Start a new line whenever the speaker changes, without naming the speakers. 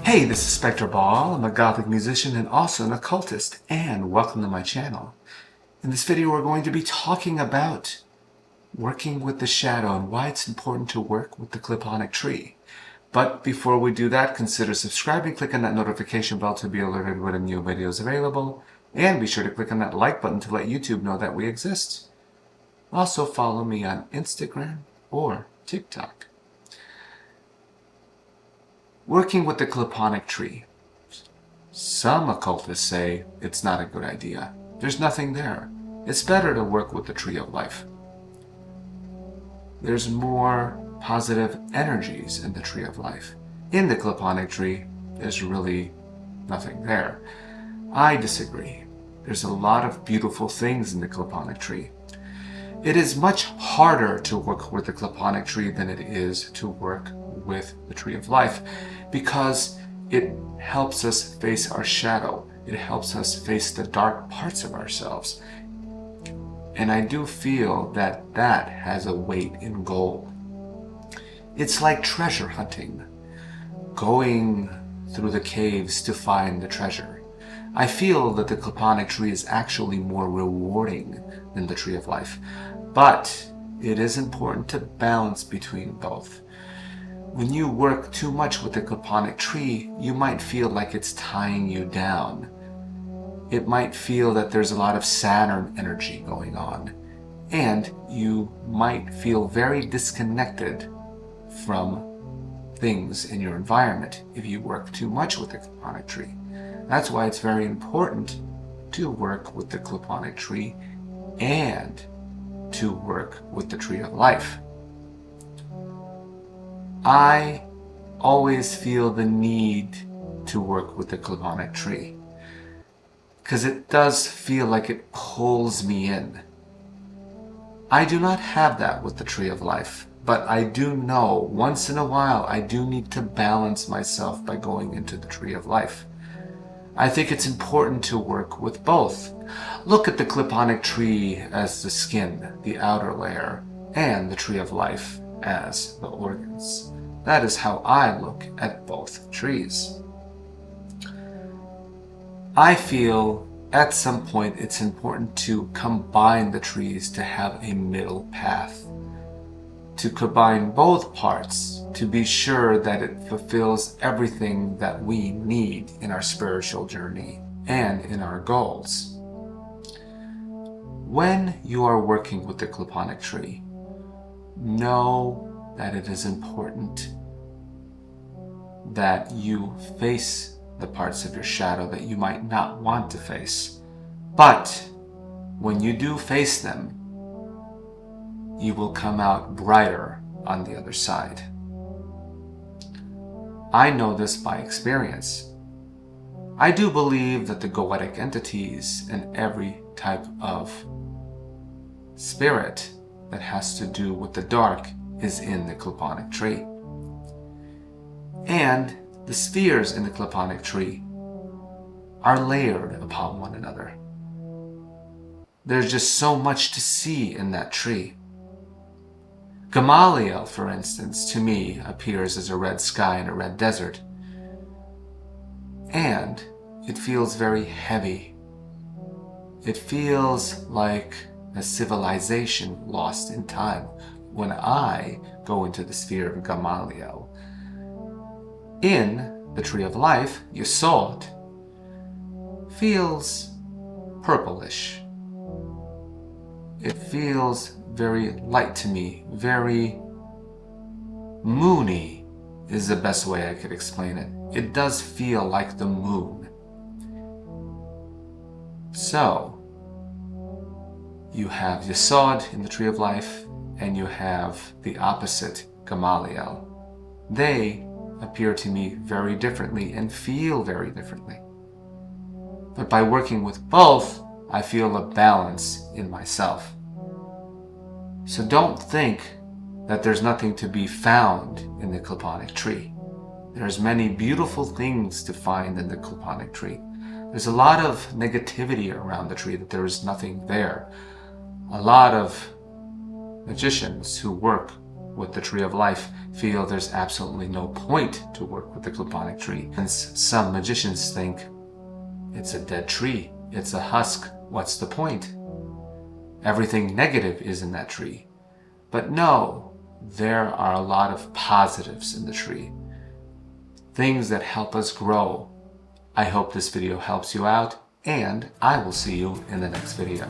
Hey, this is SpektorBaal. I'm a Gothic musician and also an occultist, and welcome to my channel. In this video we're going to be talking about working with the shadow and why it's important to work with the qlippoth tree. But before we do that, consider subscribing, click on that notification bell to be alerted when a new video is available, and be sure to click on that like button to let YouTube know that we exist. Also follow me on Instagram or TikTok. Working with the qlippoth tree. Some occultists say it's not a good idea. There's nothing there. It's better to work with the tree of life. There's more positive energies in the tree of life. In the qlippoth tree, there's really nothing there. I disagree. There's a lot of beautiful things in the qlippoth tree. It is much harder to work with the qlippoth tree than it is to work with the tree of life, because it helps us face our shadow. It helps us face the dark parts of ourselves. And I do feel that that has a weight in gold. It's like treasure hunting, going through the caves to find the treasure. I feel that the qlippoth tree is actually more rewarding than the tree of life, but it is important to balance between both. When you work too much with the qlippoth tree, you might feel like it's tying you down. It might feel that there's a lot of Saturn energy going on, and you might feel very disconnected from things in your environment if you work too much with the qlippoth tree. That's why it's very important to work with the qlippoth tree and to work with the tree of life. I always feel the need to work with the qlippoth tree because it does feel like it pulls me in. I do not have that with the tree of life, but I do know once in a while I do need to balance myself by going into the tree of life. I think it's important to work with both. Look at the qlippoth tree as the skin, the outer layer, and the tree of life as the organs. That is how I look at both trees. I feel at some point it's important to combine the trees to have a middle path, to combine both parts to be sure that it fulfills everything that we need in our spiritual journey and in our goals. When you are working with the qlippoth tree, know that it is important that you face the parts of your shadow that you might not want to face. But when you do face them, you will come out brighter on the other side. I know this by experience. I do believe that the goetic entities and every type of spirit that has to do with the dark is in the qlippoth tree. And the spheres in the qlippoth tree are layered upon one another. There's just so much to see in that tree. Gamaliel, for instance, to me appears as a red sky in a red desert. And it feels very heavy. It feels like a civilization lost in time when I go into the sphere of Gamaliel. In the tree of life, Yesod feels purplish. It feels very light to me, very moony is the best way I could explain it. It does feel like the moon. So, you have Yesod in the tree of life, and you have the opposite, Gamaliel. They appear to me very differently and feel very differently. But by working with both, I feel a balance in myself. So don't think that there's nothing to be found in the qlippoth tree. There's many beautiful things to find in the qlippoth tree. There's a lot of negativity around the tree, that there is nothing there. A lot of magicians who work with the tree of life feel there's absolutely no point to work with the qlipponic tree. And some magicians think it's a dead tree, it's a husk, what's the point? Everything negative is in that tree. But no, there are a lot of positives in the tree. Things that help us grow. I hope this video helps you out, and I will see you in the next video.